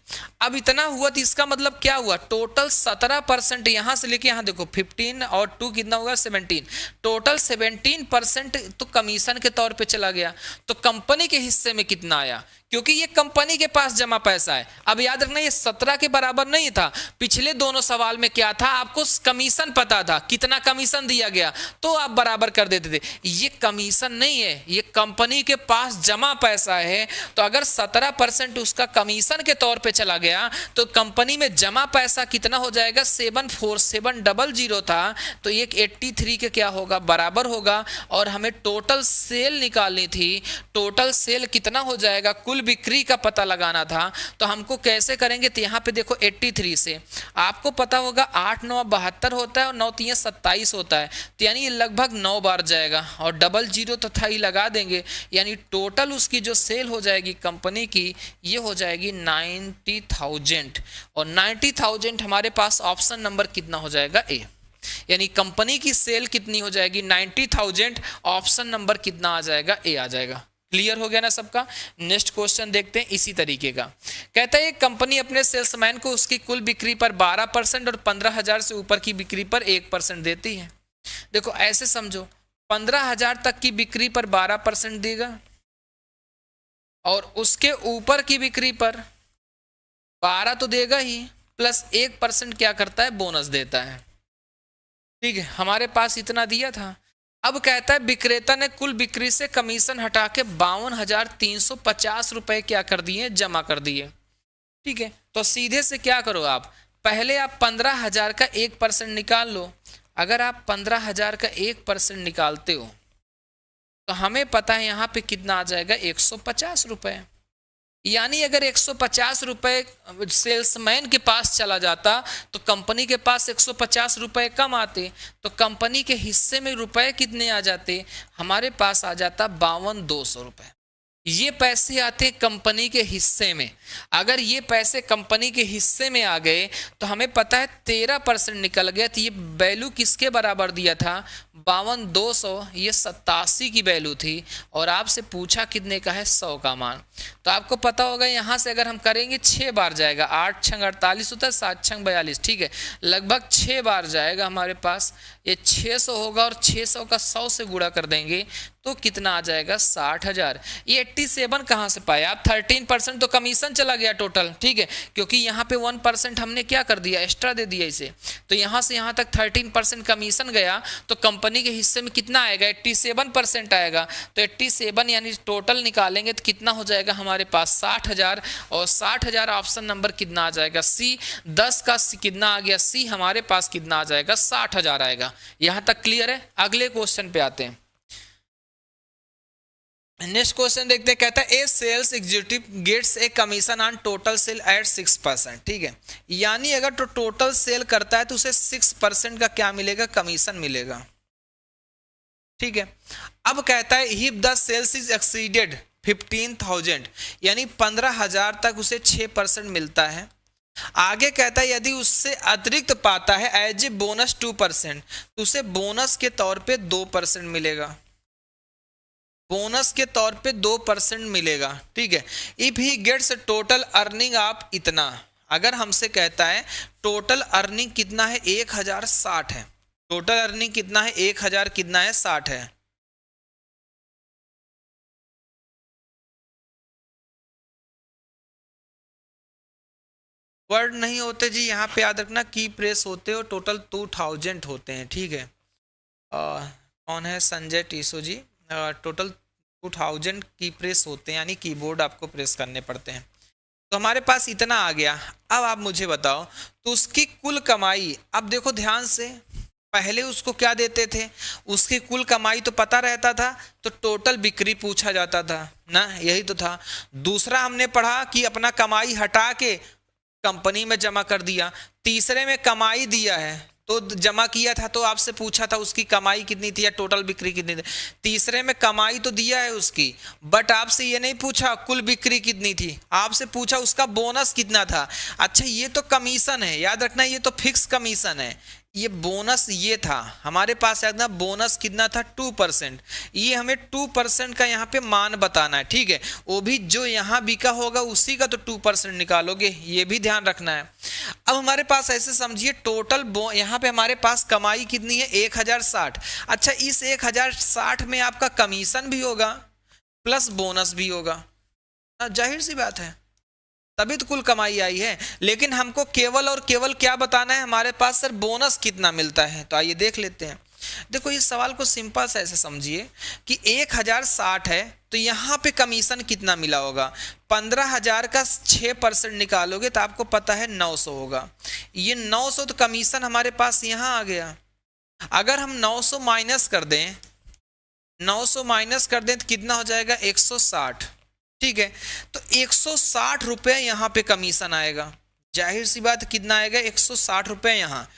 [SPEAKER 1] अब इतना हुआ तो इसका मतलब क्या हुआ? टोटल 17% यहां से लेके यहां देखो 15 और 2 कितना होगा? 17, टोटल 17% तो कमीशन के तौर पे चला गया। तो कंपनी के हिस्से में कितना आया? क्योंकि ये कंपनी के पास जमा पैसा है। अब याद रखना ये 17 के बराबर नहीं था। पिछले दोनों सवाल में क्या था? आपको कमीशन पता था, कितना कमीशन दिया गया, तो आप बराबर कर देते थे। ये कमीशन नहीं है, ये कंपनी के पास जमा पैसा है। तो अगर 17% उसका कमीशन के तौर पे चला गया तो कंपनी में जमा पैसा कितना हो जाएगा? 74700 था, तो एक 83 के क्या होगा? बराबर होगा। और हमें टोटल सेल निकालनी थी। टोटल सेल कितना हो जाएगा? कुल बिक्री का पता लगाना था। तो हमको कैसे करेंगे? तो यहाँ पे देखो 83 से आपको पता होगा 8 9 72 होता है और 9 3 27 होता है, तो यानी लगभग 9 बार जाएगा और डबल जीरो तथा ही लगा देंगे, यानी टोटल उसकी जो सेल हो जाएगी कंपनी की, ये हो जाएगी 90,000। और 90,000 हमारे पास ऑप्शन नंबर कितना हो जाएगा? ए। यानी कंपनी की सेल कितनी हो जाएगी? 90,000। ऑप्शन नंबर कितना आ जाएगा? ए आ जाएगा। क्लियर हो गया ना सबका? नेक्स्ट क्वेश्चन देखते हैं इसी तरीके का। कहता है एक कंपनी अपने सेल्समैन को उसकी कुल बिक्री पर 12% और 15,000 से ऊपर की बिक्री पर 1% देती है। देखो ऐसे समझो, 15,000 तक की बिक्री पर 12% देगा और उसके ऊपर की बिक्री पर 12 तो देगा ही, प्लस 1% क्या करता है? बोनस देता है। ठीक है, हमारे पास इतना दिया था। अब कहता है विक्रेता ने कुल बिक्री से कमीशन हटा के 52,350 रुपए क्या कर दिए? जमा कर दिए। ठीक है, तो सीधे से क्या करो आप? पहले आप 15,000 का 1% निकाल लो। अगर आप 15,000 का 1% निकालते हो तो हमें पता है यहाँ पे कितना आ जाएगा? 150 रुपए। यानी अगर 150 रुपए सेल्समैन के पास चला जाता तो कंपनी के पास 150 रुपए कम आते, तो कंपनी के हिस्से में रुपए कितने आ जाते? हमारे पास आ जाता 52,200 रुपए। ये पैसे आते कंपनी के हिस्से में। अगर ये पैसे कंपनी के हिस्से में आ गए तो हमें पता है 13% निकल गया, तो ये वैल्यू किसके बराबर दिया था? 52,200, ये 87 की वैल्यू थी और आपसे पूछा कितने का है? 100 का मान। तो आपको पता होगा यहाँ से अगर हम करेंगे 6 बार जाएगा, 8 छंग 48 होता है, 7 छंग 42, ठीक है, लगभग 6 बार जाएगा हमारे पास। ये 600 होगा और 600 का 100 से गुणा कर देंगे तो कितना आ जाएगा? 60,000। ये 87 कहाँ से पाया आप? 13% तो कमीशन चला गया टोटल, ठीक है, क्योंकि यहाँ पे 1% हमने क्या कर दिया? एक्स्ट्रा दे दिया इसे। तो यहाँ से यहाँ तक 13% कमीशन गया, तो कंपनी के हिस्से में कितना आएगा? 87% आएगा। तो 87 यानी टोटल निकालेंगे तो कितना हो जाएगा हमारे पास? 60,000। और 60,000 ऑप्शन नंबर कितना आ जाएगा? सी। 10 का कितना आ गया? सी। हमारे पास कितना आ जाएगा? 60,000 आएगा। यहाँ तक क्लियर है? अगले क्वेश्चन पे आते हैं। नेक्स्ट क्वेश्चन देखते हैं। कहता है a sales executive gets a commission on total sale at 6%। ठीक है, यानी अगर तो टोटल सेल करता है तो उसे 6% का क्या मिलेगा? कमीशन मिलेगा। ठीक है, अब कहता है if the sales is exceeded 15,000, यानी 15,000 तक उसे 6% मिलता है। आगे कहता है यदि उससे अतिरिक्त पाता है एज ए बोनस 2%, तो उसे बोनस के तौर पे 2% मिलेगा। बोनस के तौर पे 2% मिलेगा। ठीक है, if he gets total earning आप इतना, अगर हमसे कहता है टोटल अर्निंग कितना है? 1060 है। टोटल अर्निंग कितना है? 1000 कितना है? 60 है। वर्ड नहीं होते जी, यहाँ पे याद रखना की प्रेस होते हो, टोटल 2000 होते हैं। ठीक है, कौन है, संजय टीसो जी। टोटल 2000 की प्रेस होते हैं, यानी कीबोर्ड आपको प्रेस करने पड़ते हैं। तो हमारे पास इतना आ गया। अब आप मुझे बताओ तो उसकी कुल कमाई, अब देखो ध्यान से, पहले उसको क्या देते थे, उसकी कुल कमाई तो पता रहता था, तो टोटल बिक्री पूछा जाता था ना, यही तो था। दूसरा हमने पढ़ा कि अपना कमाई हटा के कंपनी में जमा कर दिया। तीसरे में कमाई दिया है तो जमा किया था, तो आपसे पूछा था उसकी कमाई कितनी थी या टोटल बिक्री कितनी थी। तीसरे में कमाई तो दिया है उसकी, बट आपसे ये नहीं पूछा कुल बिक्री कितनी थी, आपसे पूछा उसका बोनस कितना था। अच्छा ये तो कमीशन है, याद रखना ये तो फिक्स कमीशन है, ये बोनस ये था हमारे पास, याद ना बोनस कितना था 2%। ये हमें 2% का यहाँ पे मान बताना है, ठीक है। वो भी जो यहाँ बिका होगा उसी का तो 2% निकालोगे, ये भी ध्यान रखना है। अब हमारे पास ऐसे समझिए टोटल यहाँ पे हमारे पास कमाई कितनी है 1060। अच्छा इस 1060 में आपका कमीशन भी होगा प्लस बोनस भी होगा, जाहिर सी बात है, तभी तो कुल कमाई आई है। लेकिन हमको केवल और केवल क्या बताना है, हमारे पास सर बोनस कितना मिलता है। तो आइए देख लेते हैं। देखो इस सवाल को सिंपल से ऐसे समझिए कि 1060 है तो यहाँ पे कमीशन कितना मिला होगा, 15,000 का 6% निकालोगे तो आपको पता है 900 होगा। ये 900 तो कमीशन हमारे पास यहाँ आ गया। अगर हम 900 माइनस कर दें, 900 माइनस कर दें तो कितना हो जाएगा 160, ठीक है। तो 160 रुपये यहाँ पे कमीशन आएगा, जाहिर सी बात कितना आएगा 160 रुपये, यहाँ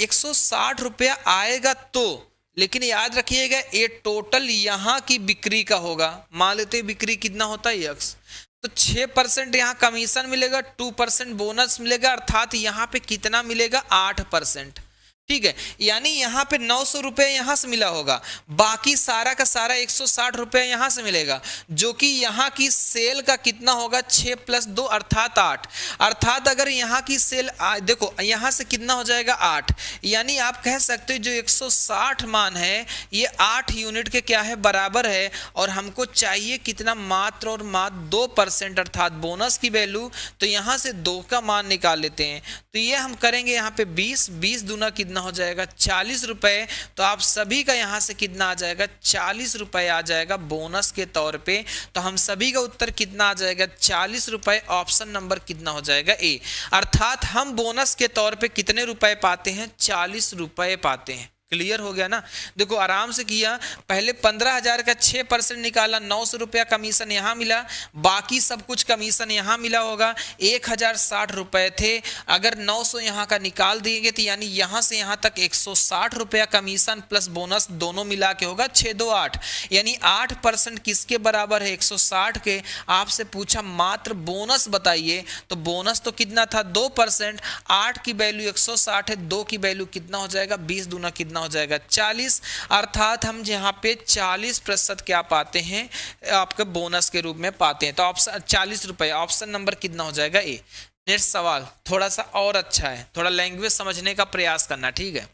[SPEAKER 1] 160 रुपया आएगा। तो लेकिन याद रखिएगा ये टोटल यहाँ की बिक्री का होगा। मान लेते हैं बिक्री कितना होता है x, तो 6% यहाँ कमीशन मिलेगा, 2% बोनस मिलेगा, अर्थात यहाँ पे कितना मिलेगा 8%, ठीक है। यानी यहाँ पे 900 रुपये यहाँ से मिला होगा, बाकी सारा का सारा 160 रुपये यहाँ से मिलेगा, जो कि यहाँ की सेल का कितना होगा 6 + 2 अर्थात 8। अर्थात अगर यहाँ की सेल देखो यहाँ से कितना हो जाएगा 8, यानी आप कह सकते हो जो 160 मान है ये 8 यूनिट के क्या है बराबर है। और हमको चाहिए कितना, मात्र और मात्र 2% अर्थात बोनस की वैल्यू। तो यहाँ से 2 का मान निकाल लेते हैं, तो ये हम करेंगे यहाँ पे 20 दूना कितना हो जाएगा 40 रुपए। तो आप सभी का यहाँ से कितना आ जाएगा 40 रुपए आ जाएगा बोनस के तौर पे। तो हम सभी का उत्तर कितना आ जाएगा 40 रुपए, ऑप्शन नंबर कितना हो जाएगा ए। अर्थात हम बोनस के तौर पे कितने रुपए पाते हैं 40 रुपए पाते हैं। क्लियर हो गया ना, देखो आराम से किया। पहले 15,000 का 6% निकाला, 900 रुपया कमीशन यहाँ मिला, बाकी सब कुछ कमीशन यहाँ मिला होगा। 1060 रुपए थे, अगर 900 यहाँ का निकाल देंगे तो यानी यहाँ से यहाँ तक 160 रुपया कमीशन प्लस बोनस दोनों मिला के होगा 628, यानी 8% किसके बराबर है 160 के। आपसे पूछा मात्र बोनस बताइए, तो बोनस तो कितना था 2%, 8 की वैल्यू 160 है, 2 की वैल्यू कितना हो जाएगा 20 दूना कितना हो जाएगा 40। अर्थात हम यहाँ पे 40% क्या पाते हैं आपके बोनस के रूप में पाते हैं। तो ऑप्शन 40 रुपए, ऑप्शन नंबर कितना हो जाएगा ए। नेक्स्ट सवाल थोड़ा सा और अच्छा है, थोड़ा लैंग्वेज समझने का प्रयास करना, ठीक है,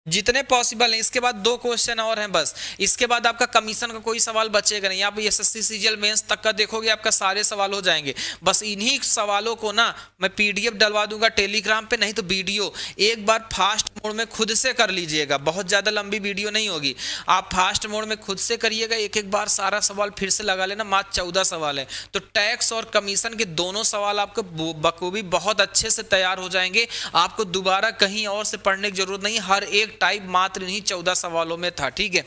[SPEAKER 1] जितने पॉसिबल है। इसके बाद 2 क्वेश्चन और हैं बस, इसके बाद आपका कमीशन का कोई सवाल बचेगा नहीं। आप एसएससी सीजीएल मेंस तक का देखोगे आपका सारे सवाल हो जाएंगे। बस इन्हीं सवालों को ना मैं पीडीएफ डलवा दूंगा टेलीग्राम पे, नहीं तो वीडियो एक बार फास्ट मोड में खुद से कर लीजिएगा, बहुत ज़्यादा लंबी वीडियो नहीं होगी। आप फास्ट मोड में खुद से करिएगा, एक बार सारा सवाल फिर से लगा लेना। मात्र 14 सवाल है, तो टैक्स और कमीशन के दोनों सवाल आपको बखूबी बहुत अच्छे से तैयार हो जाएंगे। आपको दोबारा कहीं और से पढ़ने की जरूरत नहीं, हर एक टाइप मात्र इन्हीं 14 सवालों में था, ठीक है।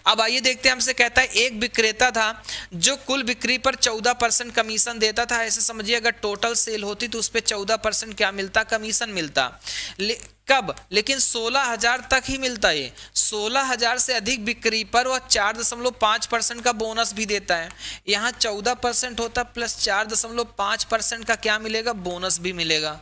[SPEAKER 1] अब आइए देखते हैं, हमसे कहता है एक विक्रेता था जो कुल बिक्री पर 14% कमीशन देता था। ऐसे समझिए अगर टोटल सेल होती तो उस पर 14% क्या मिलता, कमीशन मिलता। कब, लेकिन 16,000 तक ही मिलता है। 16,000 से अधिक बिक्री पर वह 4.5% का बोनस भी देता है। यहाँ 14% होता प्लस 4.5% का क्या मिलेगा, बोनस भी मिलेगा।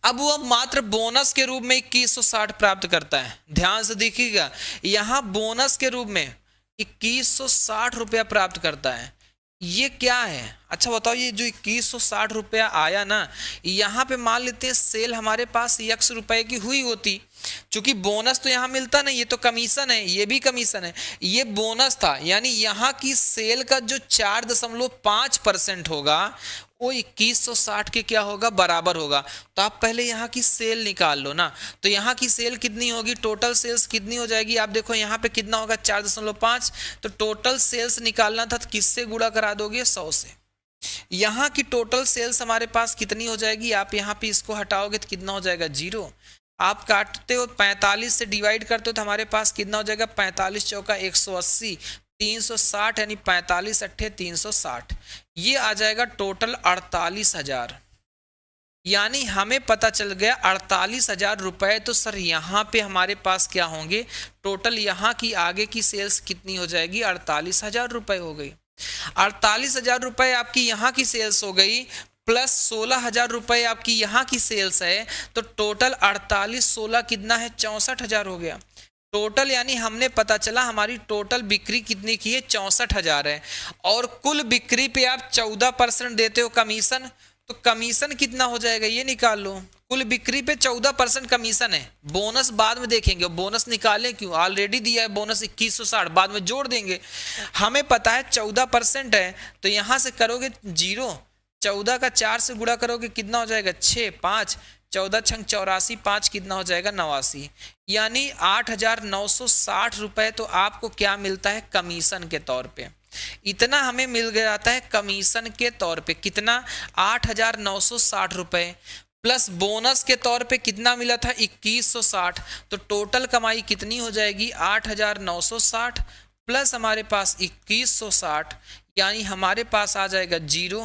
[SPEAKER 1] अब वह मात्र बोनस के रूप में 2160 प्राप्त करता है। ध्यान से देखिएगा, यहाँ बोनस के रूप में 2160 रुपया प्राप्त करता है। ये क्या है, अच्छा बताओ, ये जो 2160 रुपया आया ना, यहाँ पे मान लेते हैं सेल हमारे पास x रुपए की हुई होती, चूंकि बोनस तो यहाँ मिलता नहीं, ये तो कमीशन है, ये भी कमीशन है, ये बोनस था, यानी यहाँ की सेल का जो 4.5% होगा वो 2160 के क्या होगा, बराबर होगा। तो आप पहले यहाँ की सेल निकाल लो ना। तो यहाँ की सेल कितनी होगी, टोटल सेल्स कितनी हो जाएगी, आप देखो यहाँ पे कितना होगा 4.5। तो टोटल सेल्स निकालना था तो किससे गुणा करा दोगे, 100 से। यहाँ की टोटल सेल्स हमारे पास कितनी हो जाएगी, आप यहाँ पे इसको हटाओगे तो कितना हो जाएगा, 0। आप काटते हो 45 से डिवाइड करते हो तो हमारे पास कितना हो जाएगा, 45 चौका 180, 360 यानी 45 अट्ठे 360, ये आ जाएगा टोटल 48,000। यानी हमें पता चल गया 48,000 रुपए। तो सर यहाँ पे हमारे पास क्या होंगे, टोटल यहाँ की आगे की सेल्स कितनी हो जाएगी, 48,000 रुपए हो गई। 48,000 रुपए आपकी यहाँ की सेल्स हो गई, प्लस 16,000 रुपए आपकी यहाँ की सेल्स है। तो टोटल 48 16 कितना है, 64,000 हो गया टोटल। यानी हमने पता चला हमारी टोटल बिक्री कितनी की है, 64,000 है। और कुल बिक्री पे आप 14% देते हो कमीशन, तो कमीशन कितना हो जाएगा ये निकाल लो। कुल बिक्री पे 14% कमीशन है, बोनस बाद में देखेंगे, बोनस निकालें क्यों, ऑलरेडी दिया है बोनस 2160, बाद में जोड़ देंगे। हमें पता है 14% है, तो यहां से करोगे 0, 14 का 4 से गुणा करोगे कितना हो जाएगा, 6, 5, 14 छंग 84, 5 कितना हो जाएगा, 89। यानी 8,960 रुपए तो आपको क्या मिलता है, कमीशन के तौर पे। इतना हमें मिल जाता है कमीशन के तौर पे, कितना, 8,960 रुपए, प्लस बोनस के तौर पे कितना मिला था, 2160। तो टोटल कमाई कितनी हो जाएगी, 8,960 प्लस हमारे पास 2160, यानी हमारे पास आ जाएगा 0,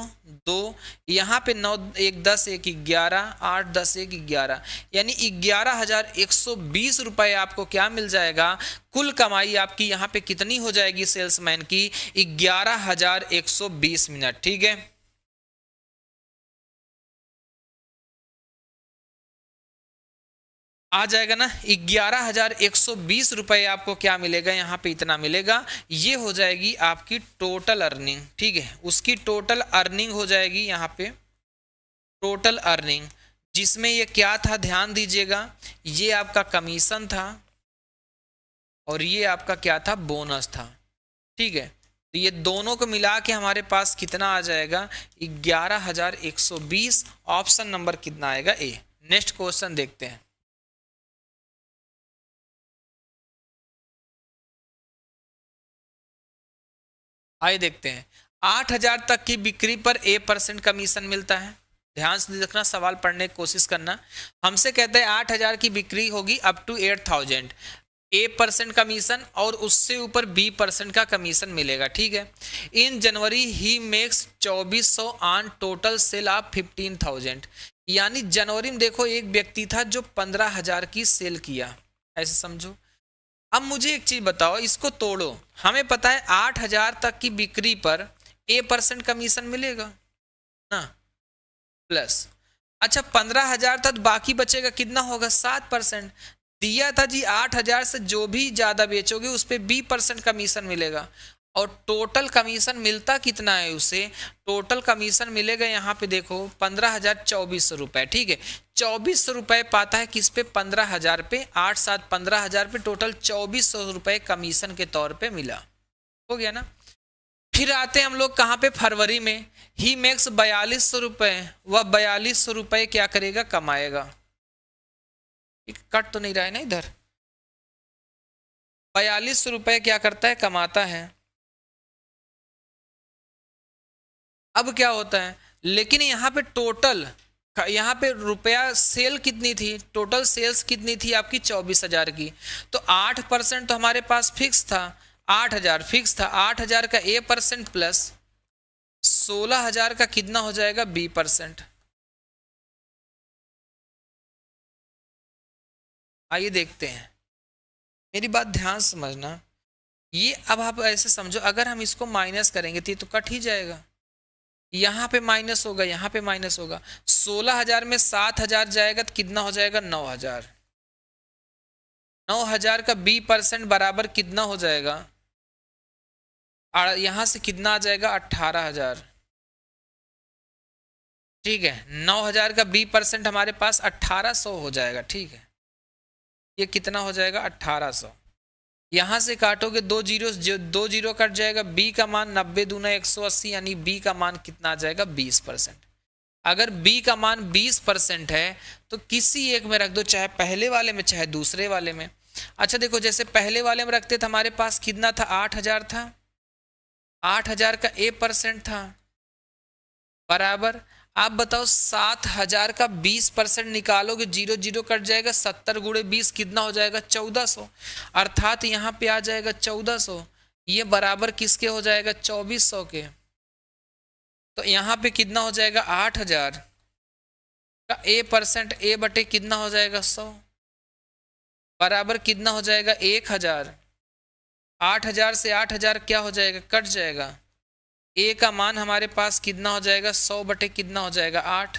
[SPEAKER 1] 2, यहाँ पे 9 1 10 1 11, 8 10 1 11, यानी 11,120 रुपए आपको क्या मिल जाएगा। कुल कमाई आपकी यहाँ पे कितनी हो जाएगी सेल्समैन की, 11,120 मिनट। ठीक है, आ जाएगा ना, 11,120 रुपए आपको क्या मिलेगा, यहाँ पे इतना मिलेगा। ये हो जाएगी आपकी टोटल अर्निंग। ठीक है, उसकी टोटल अर्निंग हो जाएगी यहाँ पे टोटल अर्निंग, जिसमें ये क्या था, ध्यान दीजिएगा, ये आपका कमीशन था और ये आपका क्या था, बोनस था। ठीक है, तो ये दोनों को मिला के हमारे पास कितना आ जाएगा, 11,120। ऑप्शन नंबर कितना आएगा, ए। नेक्स्ट क्वेश्चन देखते हैं। आइए देखते हैं, 8,000 तक की बिक्री पर A% कमीशन मिलता है। ध्यान से देखना, सवाल पढ़ने की कोशिश करना। हमसे कहते हैं 8,000 की बिक्री होगी अप टू 8,000, A% कमीशन और उससे ऊपर B% का कमीशन मिलेगा। ठीक है, in January he makes 2,400 on total sale of 15,000। यानी जनवरी में देखो एक व्यक्ति था जो 15,000 की सेल किया, ऐसे समझो। अब मुझे एक चीज बताओ, इसको तोड़ो। हमें पता है 8,000 तक की बिक्री पर A% कमीशन मिलेगा ना, प्लस अच्छा 15,000 तक बाकी बचेगा, कितना होगा, 7%। दिया था जी 8,000 से जो भी ज्यादा बेचोगे उस पर B% कमीशन मिलेगा। और टोटल कमीशन मिलता कितना है उसे, टोटल कमीशन मिलेगा यहाँ पे देखो 15,2400 रुपए। ठीक है, 2,400 रुपए पाता है किस पे, 15,000 पे, 8 7 15,000 पे, टोटल 2,400 रुपए कमीशन के तौर पे मिला। हो गया ना। फिर आते हैं हम लोग कहाँ पे, फरवरी में। ही मेक्स 4,200 रुपए, वह 4,200 रुपए क्या करेगा, कमाएगा। कट तो नहीं रहा है ना इधर, 4,200 रुपए क्या करता है, कमाता है। अब क्या होता है, लेकिन यहाँ पे टोटल, यहाँ पे रुपया सेल कितनी थी, टोटल सेल्स कितनी थी आपकी 24,000 की। तो 8% तो हमारे पास फिक्स था, 8,000 फिक्स था, 8,000 का A% प्लस 16,000 का कितना हो जाएगा, B%। आइए देखते हैं, मेरी बात ध्यान समझना। ये अब आप ऐसे समझो, अगर हम इसको माइनस करेंगे तो कट ही जाएगा, यहाँ पे माइनस होगा, यहाँ पे माइनस होगा। 16,000 में 7,000 जाएगा तो कितना हो जाएगा, 9,000। 9,000 का B% बराबर कितना हो जाएगा, यहाँ से कितना आ जाएगा, 18,000। ठीक है, 9,000 का B% हमारे पास 1,800 हो जाएगा। ठीक है, ये कितना हो जाएगा, 1,800। यहाँ से काटोगे 2 जीरो, जो 2 जीरो कट जाएगा, बी का मान 90 दूना 180, यानी बी का मान कितना आ जाएगा 20%। अगर बी का मान 20% है तो किसी एक में रख दो, चाहे पहले वाले में चाहे दूसरे वाले में। अच्छा देखो, जैसे पहले वाले में रखते थे हमारे पास कितना था, 8000 था, 8000 का A% था, बराबर। आप बताओ 7000 का 20% निकालोगे, 0 0 कट जाएगा, 70 गुणे 20 कितना हो जाएगा 1400, अर्थात यहाँ पे आ जाएगा 1400, ये बराबर किसके हो जाएगा 2400 के। तो यहाँ पे कितना हो जाएगा 8000 का A% A बटे कितना हो जाएगा 100, बराबर कितना हो जाएगा 1000। 8000 से 8000 क्या हो जाएगा, कट जाएगा, A का मान हमारे पास कितना हो जाएगा 100 बटे कितना हो जाएगा 8,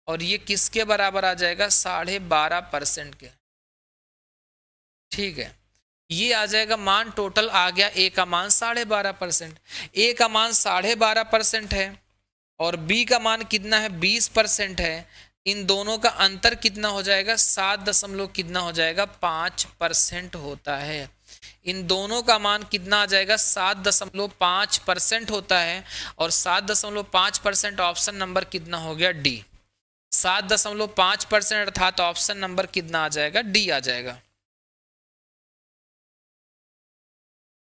[SPEAKER 1] और ये किसके बराबर आ जाएगा 12.5% के। ठीक है, ये आ जाएगा मान, टोटल आ गया A का मान 12.5%। A का मान 12.5% है और B का मान कितना है 20% है। इन दोनों का अंतर कितना हो जाएगा 7 कितना हो जाएगा 5% होता है। इन दोनों का मान कितना आ जाएगा 7.5% होता है, और 7.5% ऑप्शन नंबर कितना हो गया डी। 7.5% अर्थात ऑप्शन नंबर कितना आ जाएगा डी आ जाएगा।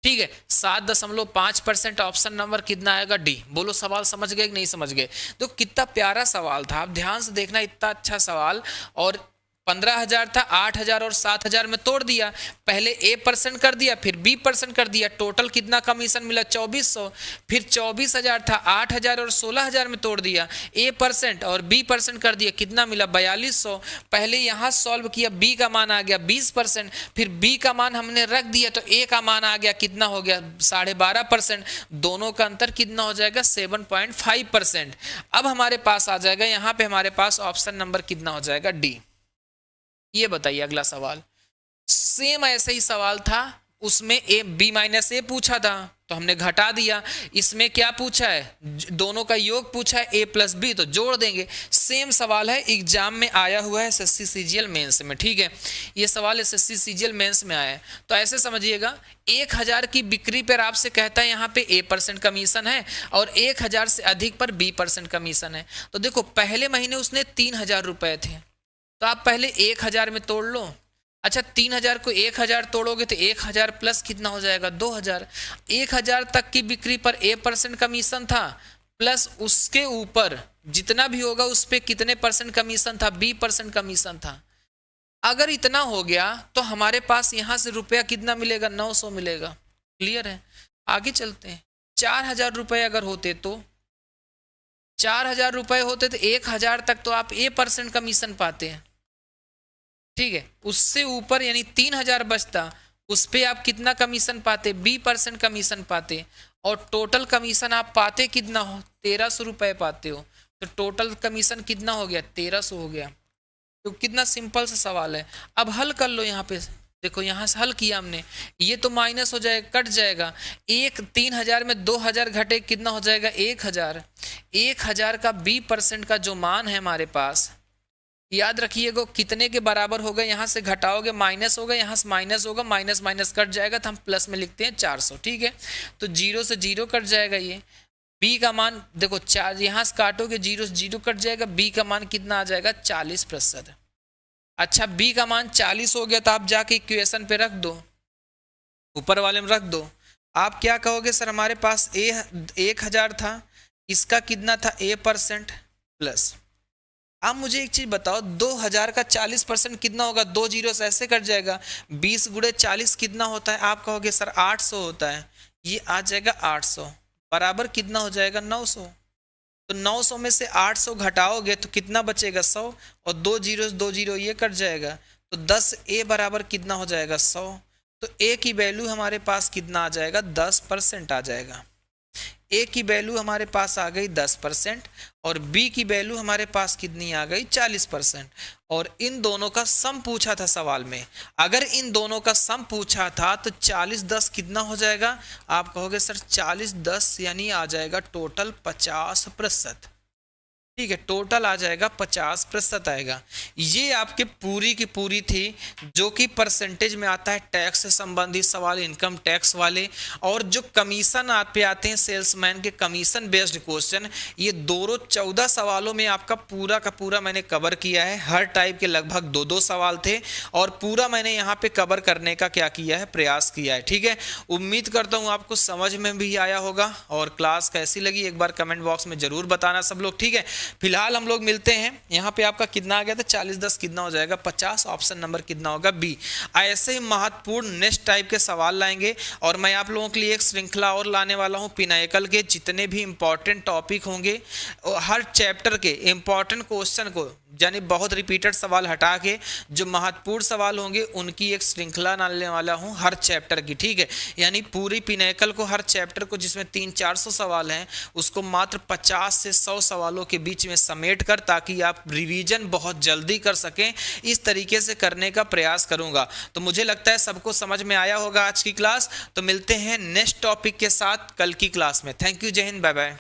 [SPEAKER 1] ठीक है, 7.5% ऑप्शन नंबर कितना आएगा डी। बोलो सवाल समझ गए कि नहीं समझ गए। तो कितना प्यारा सवाल था, आप ध्यान से देखना, इतना अच्छा सवाल। और 15,000 था, 8,000 और 7,000 में तोड़ दिया, पहले A% कर दिया, फिर B% कर दिया, टोटल कितना कमीशन मिला 2400। फिर 24,000 था, 8,000 और 16,000 में तोड़ दिया, A% और B% कर दिया, कितना मिला 4200। पहले यहाँ सॉल्व किया, B का मान आ गया 20%, फिर B का मान हमने रख दिया तो A का मान आ गया कितना हो गया 12.5%। दोनों का अंतर कितना हो जाएगा 7.5%। अब हमारे पास आ जाएगा, यहाँ पे हमारे पास ऑप्शन नंबर कितना हो जाएगा डी। ये बताइए अगला सवाल, सेम ऐसे ही सवाल था, उसमें B-A पूछा था तो हमने घटा दिया। इसमें क्या पूछा है, दोनों का योग पूछा है A+B, तो जोड़ देंगे। सेम सवाल है, एग्जाम में आया हुआ है SSC CGL मेंस में। ठीक है, ये सवाल SSC CGL मेंस में आया है। तो ऐसे समझिएगा, 1000 की बिक्री पर आपसे कहता है यहाँ पे A% कमीशन है और 1000 से अधिक पर B% कमीशन है। तो देखो पहले महीने उसने 3000 रुपए थे, तो आप पहले 1000 में तोड़ लो। अच्छा 3000 को 1000 तोड़ोगे तो 1000 प्लस कितना हो जाएगा 2000। 1000 तक की बिक्री पर A% कमीशन था, प्लस उसके ऊपर जितना भी होगा उस पर कितने % कमीशन था, B% कमीशन था। अगर इतना हो गया तो हमारे पास यहाँ से रुपया कितना मिलेगा 900 मिलेगा। क्लियर है, आगे चलते हैं। 4000 रुपये अगर होते तो 4000 रुपये होते तो 1000 तक तो आप A% कमीशन पाते हैं। ठीक है, उससे ऊपर यानी 3000 बचता, उस पर आप कितना कमीशन पाते, B% कमीशन पाते, और टोटल कमीशन आप पाते कितना हो 1300 रुपये पाते हो। तो टोटल कमीशन कितना हो गया 1300 हो गया। तो कितना सिंपल सा सवाल है। अब हल कर लो, यहाँ पे देखो, यहाँ से हल किया हमने, ये तो माइनस हो जाएगा, कट जाएगा। 3000 में 2000 घटे कितना हो जाएगा 1000। 1000 का B% का जो मान है हमारे पास, याद रखिएगा कितने के बराबर होगा, यहाँ से घटाओगे माइनस होगा, यहाँ से माइनस होगा, माइनस माइनस कट जाएगा तो हम प्लस में लिखते हैं 400। ठीक है, तो 0 से 0 कट जाएगा। ये B का मान देखो 4, यहाँ से काटोगे 0 से 0 कट जाएगा, B का मान कितना आ जाएगा 40%। अच्छा B का मान 40 हो गया तो आप जाके इक्वेशन पे रख दो, ऊपर वाले में रख दो। आप क्या कहोगे सर, हमारे पास 1000 था, इसका कितना था A% प्लस। आप मुझे एक चीज बताओ, 2000 का 40% कितना होगा, 2 जीरो से ऐसे कट जाएगा। 20 गुणे 40 कितना होता है, आप कहोगे सर 800 होता है। ये आ जाएगा 800, बराबर कितना हो जाएगा 900। तो 900 में से 800 घटाओगे तो कितना बचेगा 100, और 2 जीरो ये कट जाएगा। तो 10A बराबर कितना हो जाएगा 100। तो A की वैल्यू हमारे पास कितना आ जाएगा 10% आ जाएगा। A की वैल्यू हमारे पास आ गई 10% और B की वैल्यू हमारे पास कितनी आ गई 40%। और इन दोनों का सम पूछा था सवाल में। अगर इन दोनों का सम पूछा था तो 40-10 कितना हो जाएगा, आप कहोगे सर 40-10 यानी आ जाएगा टोटल 50%। ठीक है, टोटल आ जाएगा 50% आएगा। ये आपके पूरी की पूरी थी जो कि परसेंटेज में आता है टैक्स से संबंधित सवाल, इनकम टैक्स वाले, और जो कमीशन आप पे आते हैं सेल्समैन के कमीशन बेस्ड क्वेश्चन, ये दोनों 14 सवालों में आपका पूरा का पूरा मैंने कवर किया है। हर टाइप के लगभग 2-2 सवाल थे और पूरा मैंने यहाँ पे कवर करने का क्या किया है, प्रयास किया है। ठीक है, उम्मीद करता हूँ आपको समझ में भी आया होगा और क्लास कैसी लगी एक बार कमेंट बॉक्स में जरूर बताना सब लोग। ठीक है, फिलहाल हम लोग मिलते हैं। यहाँ पे आपका कितना आ गया था, 40-10 कितना हो जाएगा, 50। ऑप्शन नंबर कितना होगा, बी। ऐसे ही महत्वपूर्ण नेक्स्ट टाइप के सवाल लाएंगे और मैं आप लोगों के लिए एक श्रृंखला और लाने वाला हूँ। पिनाकल के जितने भी इंपॉर्टेंट टॉपिक होंगे, हर चैप्टर के इंपॉर्टेंट क्वेश्चन को, यानी बहुत रिपीटेड सवाल हटा के जो महत्वपूर्ण सवाल होंगे उनकी एक श्रृंखला डालने वाला हूं हर चैप्टर की। ठीक है, यानी पूरी पिनाकल को, हर चैप्टर को जिसमें 300-400 सवाल हैं, उसको मात्र 50 से 100 सवालों के बीच में समेट कर, ताकि आप रिवीजन बहुत जल्दी कर सकें, इस तरीके से करने का प्रयास करूंगा। तो मुझे लगता है सबको समझ में आया होगा आज की क्लास। तो मिलते हैं नेक्स्ट टॉपिक के साथ कल की क्लास में। थैंक यू, जय हिंद, बाय बाय।